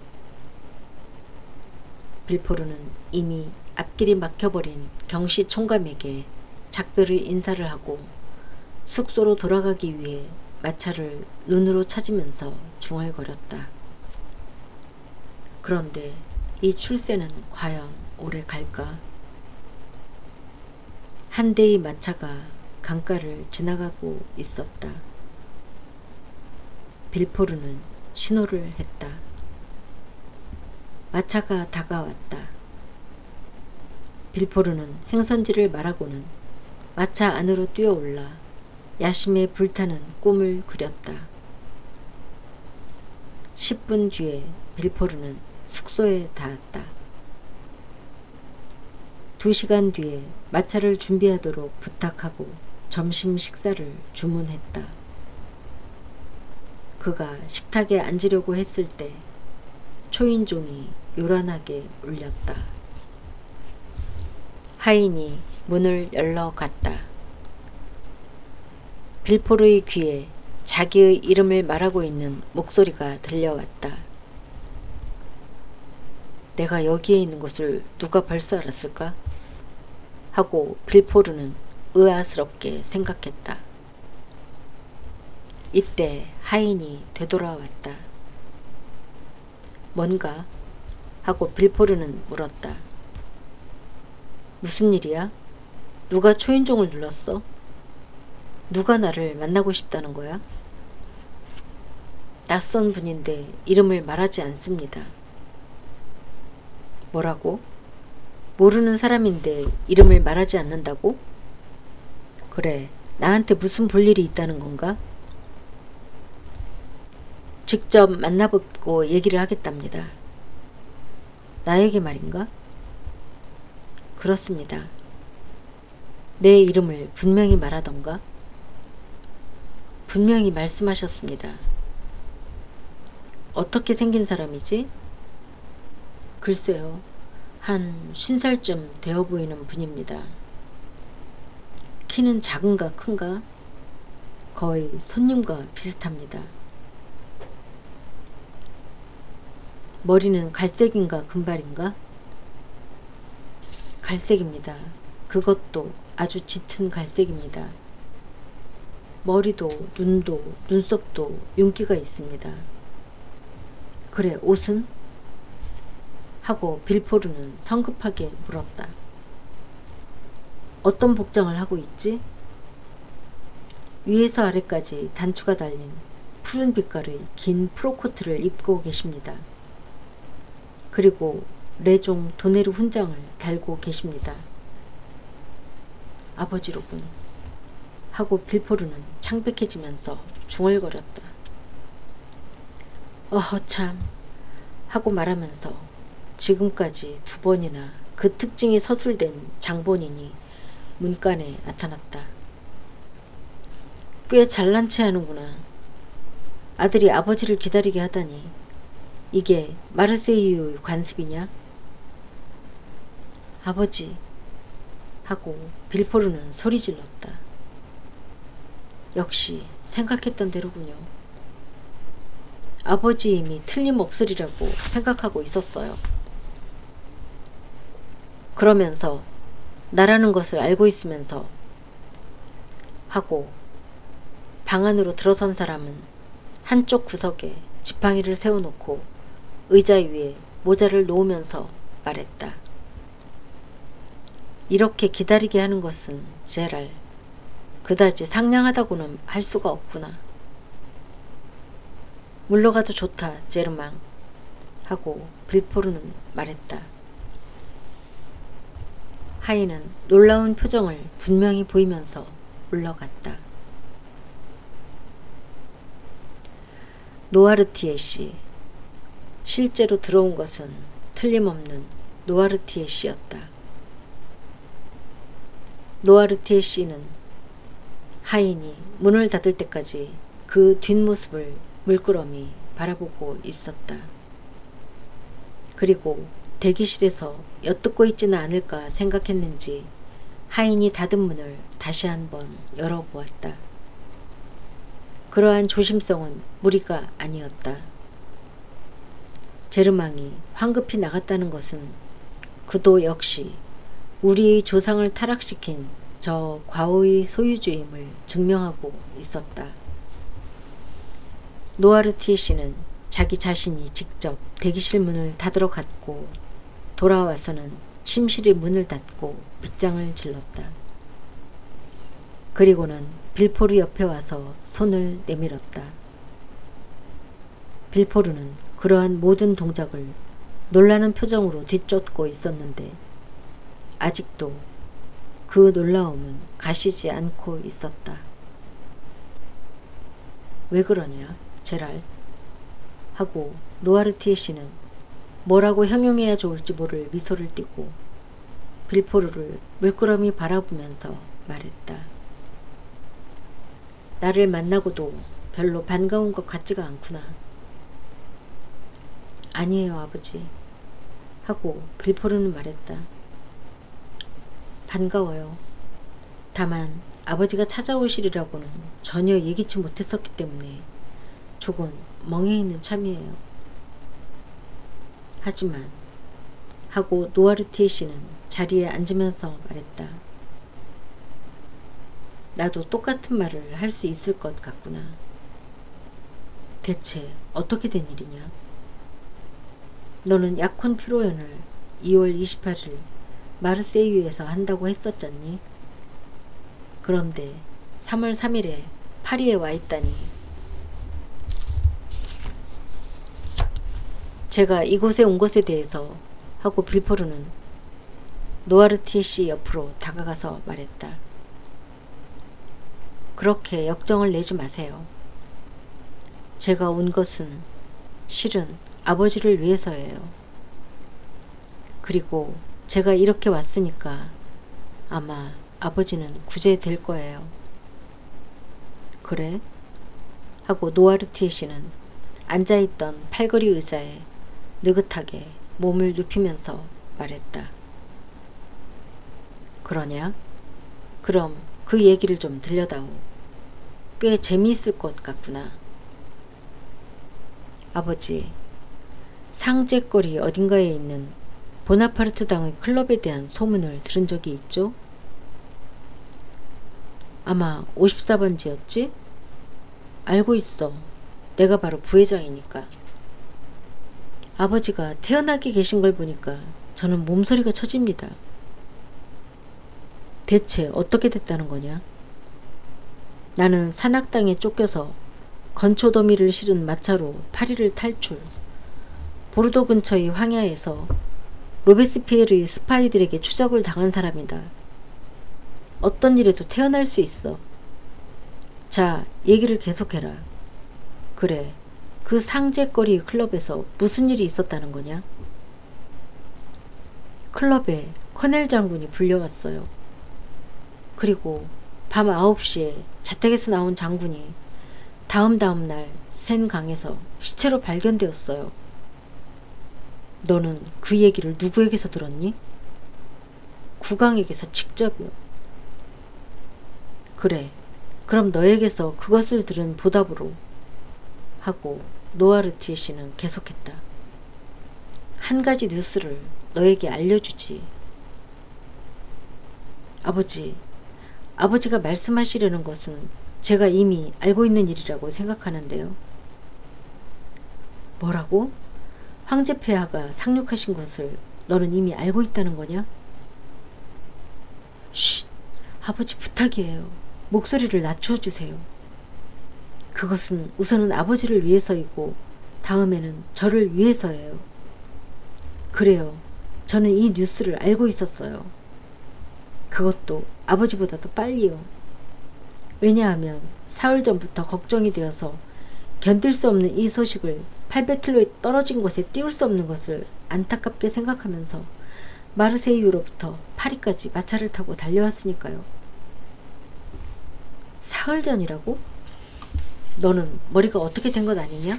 빌포르는 이미 앞길이 막혀버린 경시 총감에게 작별의 인사를 하고 숙소로 돌아가기 위해 마차를 눈으로 찾으면서 중얼거렸다. 그런데 이 출세는 과연 오래 갈까? 한 대의 마차가 강가를 지나가고 있었다. 빌포르는 신호를 했다. 마차가 다가왔다. 빌포르는 행선지를 말하고는 마차 안으로 뛰어올라 야심에 불타는 꿈을 그렸다. 10분 뒤에 빌포르는 숙소에 닿았다. 2시간 뒤에 마차를 준비하도록 부탁하고 점심 식사를 주문했다. 그가 식탁에 앉으려고 했을 때 초인종이 요란하게 울렸다. 하인이 문을 열러 갔다. 빌포르의 귀에 자기의 이름을 말하고 있는 목소리가 들려왔다. 내가 여기에 있는 것을 누가 벌써 알았을까? 하고 빌포르는 의아스럽게 생각했다. 이때 하인이 되돌아왔다. 뭔가? 하고 빌포르는 물었다. 무슨 일이야? 누가 초인종을 눌렀어? 누가 나를 만나고 싶다는 거야? 낯선 분인데 이름을 말하지 않습니다. 뭐라고? 모르는 사람인데 이름을 말하지 않는다고? 그래, 나한테 무슨 볼일이 있다는 건가? 직접 만나보고 얘기를 하겠답니다. 나에게 말인가? 그렇습니다. 내 이름을 분명히 말하던가? 분명히 말씀하셨습니다. 어떻게 생긴 사람이지? 글쎄요, 한 50살쯤 되어 보이는 분입니다. 키는 작은가 큰가? 거의 손님과 비슷합니다. 머리는 갈색인가 금발인가? 갈색입니다. 그것도 아주 짙은 갈색입니다. 머리도 눈도 눈썹도 윤기가 있습니다. 그래, 옷은? 하고 빌포르는 성급하게 물었다. 어떤 복장을 하고 있지? 위에서 아래까지 단추가 달린 푸른 빛깔의 긴 프로코트를 입고 계십니다. 그리고 레종 도네르 훈장을 달고 계십니다. 아버지로군. 하고 빌포르는 창백해지면서 중얼거렸다. 어허 참. 하고 말하면서 지금까지 2번이나 그 특징이 서술된 장본인이 문간에 나타났다. 꽤 잘난 체 하는구나. 아들이 아버지를 기다리게 하다니. 이게 마르세유의 관습이냐? 아버지. 하고 빌포르는 소리 질렀다. 역시 생각했던 대로군요. 아버지 이미 틀림없으리라고 생각하고 있었어요. 그러면서 나라는 것을 알고 있으면서 하고 방 안으로 들어선 사람은 한쪽 구석에 지팡이를 세워놓고 의자 위에 모자를 놓으면서 말했다. 이렇게 기다리게 하는 것은 제랄 그다지 상냥하다고는 할 수가 없구나. 물러가도 좋다, 제르망. 하고 빌포르는 말했다. 하인은 놀라운 표정을 분명히 보이면서 물러갔다. 노아르티에 씨. 실제로 들어온 것은 틀림없는 노아르티에 씨였다. 노아르티에 씨는 하인이 문을 닫을 때까지 그 뒷모습을 물끄러미 바라보고 있었다. 그리고 대기실에서 엿듣고 있지는 않을까 생각했는지 하인이 닫은 문을 다시 한번 열어보았다. 그러한 조심성은 무리가 아니었다. 제르망이 황급히 나갔다는 것은 그도 역시 우리의 조상을 타락시킨 저 과오의 소유주임을 증명하고 있었다. 노아르티에 씨는 자기 자신이 직접 대기실 문을 닫으러 갔고 돌아와서는 침실의 문을 닫고 빗장을 질렀다. 그리고는 빌포르 옆에 와서 손을 내밀었다. 빌포르는 그러한 모든 동작을 놀라는 표정으로 뒤쫓고 있었는데 아직도 그 놀라움은 가시지 않고 있었다. 왜 그러냐, 제랄? 하고 노아르티에 씨는 뭐라고 형용해야 좋을지 모를 미소를 띠고 빌포르를 물끄러미 바라보면서 말했다. 나를 만나고도 별로 반가운 것 같지가 않구나. 아니에요, 아버지. 하고 빌포르는 말했다. 반가워요. 다만 아버지가 찾아오시리라고는 전혀 예기치 못했었기 때문에 조금 멍해 있는 참이에요. 하지만 하고 노아르티에 씨는 자리에 앉으면서 말했다. 나도 똑같은 말을 할 수 있을 것 같구나. 대체 어떻게 된 일이냐? 너는 약혼 피로연을 2월 28일 마르세유에서 한다고 했었잖니? 그런데 3월 3일에 파리에 와 있다니. 제가 이곳에 온 것에 대해서 하고 빌포르는 노아르티에 씨 옆으로 다가가서 말했다. 그렇게 역정을 내지 마세요. 제가 온 것은 실은 아버지를 위해서예요. 그리고 제가 이렇게 왔으니까 아마 아버지는 구제될 거예요. 그래? 하고 노아르티에 씨는 앉아있던 팔걸이 의자에 느긋하게 몸을 눕히면서 말했다. 그러냐? 그럼 그 얘기를 좀 들려다오. 꽤 재미있을 것 같구나. 아버지, 상제거리 어딘가에 있는 보나파르트 당의 클럽에 대한 소문을 들은 적이 있죠? 아마 54번지였지? 알고 있어. 내가 바로 부회장이니까. 아버지가 태어나게 계신 걸 보니까 저는 몸소리가 쳐집니다. 대체 어떻게 됐다는 거냐? 나는 산악당에 쫓겨서 건초더미를 실은 마차로 파리를 탈출. 보르도 근처의 황야에서 로베스피에르의 스파이들에게 추적을 당한 사람이다. 어떤 일에도 태어날 수 있어. 자, 얘기를 계속해라. 그래, 그 상제거리 클럽에서 무슨 일이 있었다는 거냐? 클럽에 커넬 장군이 불려왔어요. 그리고 밤 9시에 자택에서 나온 장군이 다음 날 센강에서 시체로 발견되었어요. 너는 그 얘기를 누구에게서 들었니? 국왕에게서 직접이요. 그래, 그럼 너에게서 그것을 들은 보답으로 하고 노아르티에 씨는 계속했다. 한 가지 뉴스를 너에게 알려주지. 아버지가 말씀하시려는 것은 제가 이미 알고 있는 일이라고 생각하는데요. 뭐라고? 황제 폐하가 상륙하신 것을 너는 이미 알고 있다는 거냐? 쉿, 아버지 부탁이에요. 목소리를 낮춰주세요. 그것은 우선은 아버지를 위해서이고 다음에는 저를 위해서예요. 그래요. 저는 이 뉴스를 알고 있었어요. 그것도 아버지보다도 빨리요. 왜냐하면 사흘 전부터 걱정이 되어서 견딜 수 없는 이 소식을 800km에 떨어진 곳에 띄울 수 없는 것을 안타깝게 생각하면서 마르세유로부터 파리까지 마차를 타고 달려왔으니까요. 사흘 전이라고? 너는 머리가 어떻게 된 것 아니냐?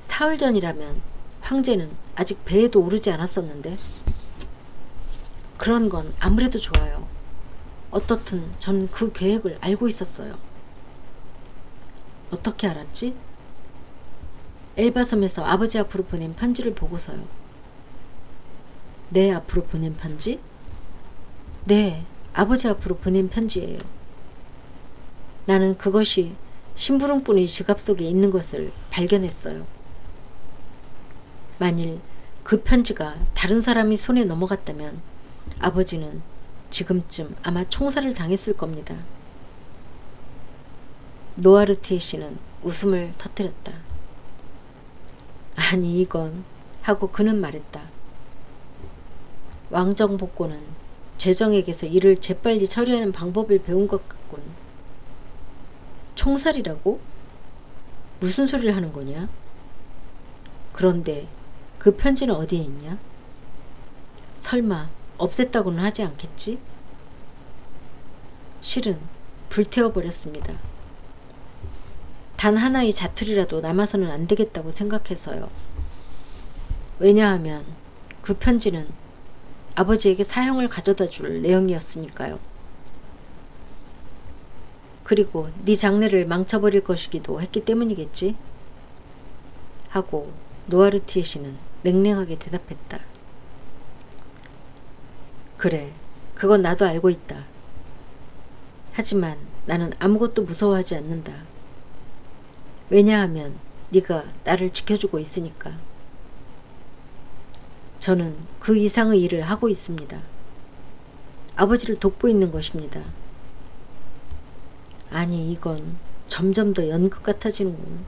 사흘 전이라면 황제는 아직 배에도 오르지 않았었는데. 그런 건 아무래도 좋아요. 어떻든 저는 그 계획을 알고 있었어요. 어떻게 알았지? 엘바섬에서 아버지 앞으로 보낸 편지를 보고서요. 내 앞으로 보낸 편지? 네, 아버지 앞으로 보낸 편지예요. 나는 그것이 심부름꾼의 지갑 속에 있는 것을 발견했어요. 만일 그 편지가 다른 사람이 손에 넘어갔다면 아버지는 지금쯤 아마 총살을 당했을 겁니다. 노아르티에 씨는 웃음을 터뜨렸다. 아니 이건 하고 그는 말했다. 왕정복고는 재정에게서 일을 재빨리 처리하는 방법을 배운 것 같군. 총살이라고? 무슨 소리를 하는 거냐? 그런데 그 편지는 어디에 있냐? 설마 없앴다고는 하지 않겠지? 실은 불태워버렸습니다. 단 하나의 자투리라도 남아서는 안 되겠다고 생각해서요. 왜냐하면 그 편지는 아버지에게 사형을 가져다 줄 내용이었으니까요. 그리고 네 장래를 망쳐버릴 것이기도 했기 때문이겠지? 하고 노아르티에 씨는 냉랭하게 대답했다. 그래, 그건 나도 알고 있다. 하지만 나는 아무것도 무서워하지 않는다. 왜냐하면 네가 나를 지켜주고 있으니까. 저는 그 이상의 일을 하고 있습니다. 아버지를 돕고 있는 것입니다. 아니 이건 점점 더 연극 같아지는군.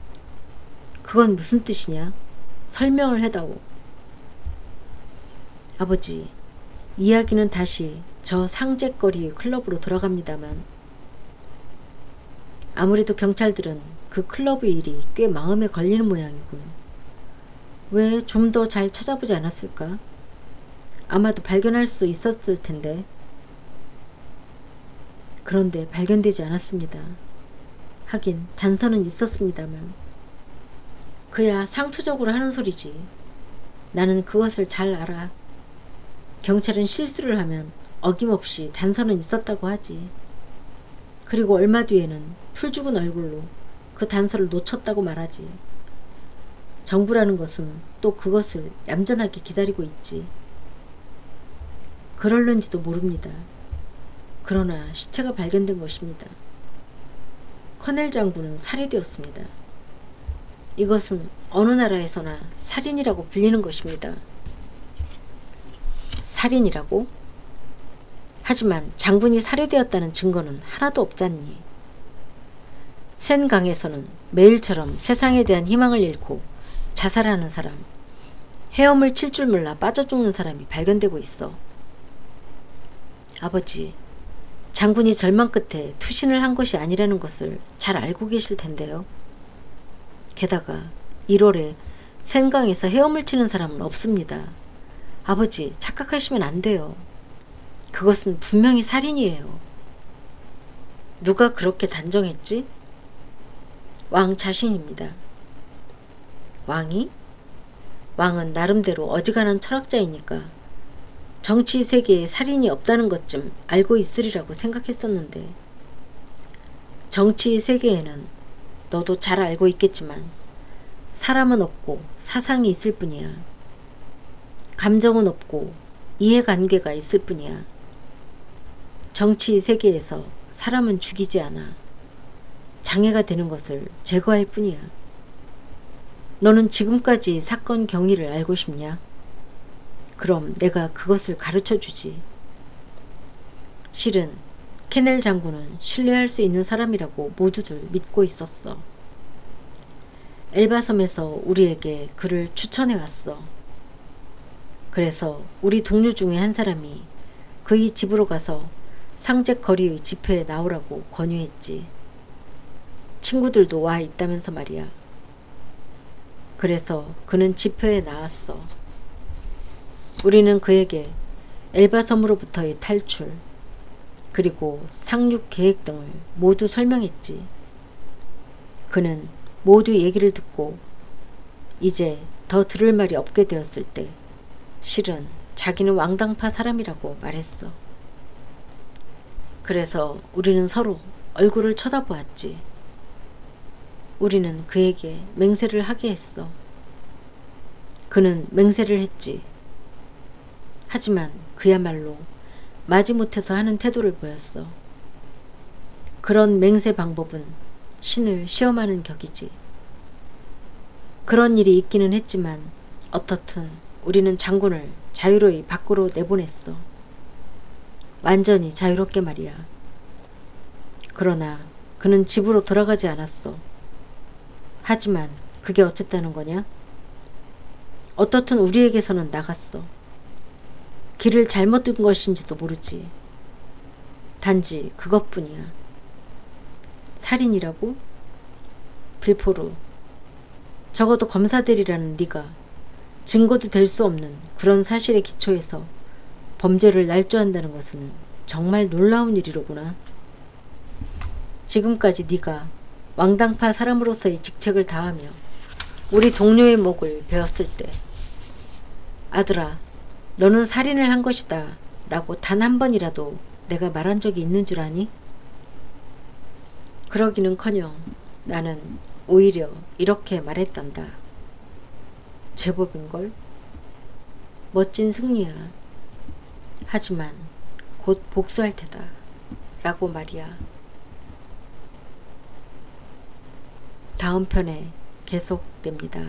그건 무슨 뜻이냐? 설명을 해다오. 아버지, 이야기는 다시 저 상제거리 클럽으로 돌아갑니다만 아무래도 경찰들은 그 클럽의 일이 꽤 마음에 걸리는 모양이군. 왜 좀 더 잘 찾아보지 않았을까? 아마도 발견할 수 있었을 텐데. 그런데 발견되지 않았습니다. 하긴 단서는 있었습니다만 그야 상투적으로 하는 소리지. 나는 그것을 잘 알아. 경찰은 실수를 하면 어김없이 단서는 있었다고 하지. 그리고 얼마 뒤에는 풀 죽은 얼굴로 그 단서를 놓쳤다고 말하지. 정부라는 것은 또 그것을 얌전하게 기다리고 있지. 그럴는지도 모릅니다. 그러나 시체가 발견된 것입니다. 커넬 장군은 살해되었습니다. 이것은 어느 나라에서나 살인이라고 불리는 것입니다. 살인이라고? 하지만 장군이 살해되었다는 증거는 하나도 없잖니. 센강에서는 매일처럼 세상에 대한 희망을 잃고 자살하는 사람, 헤엄을 칠 줄 몰라 빠져 죽는 사람이 발견되고 있어. 아버지, 장군이 절망 끝에 투신을 한 것이 아니라는 것을 잘 알고 계실 텐데요. 게다가 1월에 센강에서 헤엄을 치는 사람은 없습니다. 아버지, 착각하시면 안 돼요. 그것은 분명히 살인이에요. 누가 그렇게 단정했지? 왕 자신입니다. 왕이? 왕은 나름대로 어지간한 철학자이니까 정치 세계에 살인이 없다는 것쯤 알고 있으리라고 생각했었는데, 정치 세계에는 너도 잘 알고 있겠지만 사람은 없고 사상이 있을 뿐이야. 감정은 없고 이해관계가 있을 뿐이야. 정치 세계에서 사람은 죽이지 않아. 장애가 되는 것을 제거할 뿐이야. 너는 지금까지 사건 경위를 알고 싶냐? 그럼 내가 그것을 가르쳐 주지. 실은 케넬 장군은 신뢰할 수 있는 사람이라고 모두들 믿고 있었어. 엘바섬에서 우리에게 그를 추천해 왔어. 그래서 우리 동료 중에 한 사람이 그의 집으로 가서 상잭 거리의 집회에 나오라고 권유했지. 친구들도 와 있다면서 말이야. 그래서 그는 집회에 나왔어. 우리는 그에게 엘바섬으로부터의 탈출, 그리고 상륙 계획 등을 모두 설명했지. 그는 모두 얘기를 듣고 이제 더 들을 말이 없게 되었을 때 실은 자기는 왕당파 사람이라고 말했어. 그래서 우리는 서로 얼굴을 쳐다보았지. 우리는 그에게 맹세를 하게 했어. 그는 맹세를 했지. 하지만 그야말로 마지못해서 하는 태도를 보였어. 그런 맹세 방법은 신을 시험하는 격이지. 그런 일이 있기는 했지만 어떻든 우리는 장군을 자유로이 밖으로 내보냈어. 완전히 자유롭게 말이야. 그러나 그는 집으로 돌아가지 않았어. 하지만 그게 어쨌다는 거냐? 어떻든 우리에게서는 나갔어. 길을 잘못 든 것인지도 모르지. 단지 그것뿐이야. 살인이라고? 빌포르, 적어도 검사들이라는 네가 증거도 될 수 없는 그런 사실의 기초에서 범죄를 날조한다는 것은 정말 놀라운 일이로구나. 지금까지 네가 왕당파 사람으로서의 직책을 다하며 우리 동료의 목을 베었을 때, 아들아, 너는 살인을 한 것이다 라고 단 한 번이라도 내가 말한 적이 있는 줄 아니? 그러기는커녕 나는 오히려 이렇게 말했단다. 제법인걸? 멋진 승리야. 하지만 곧 복수할 테다 라고 말이야. 다음 편에 계속됩니다.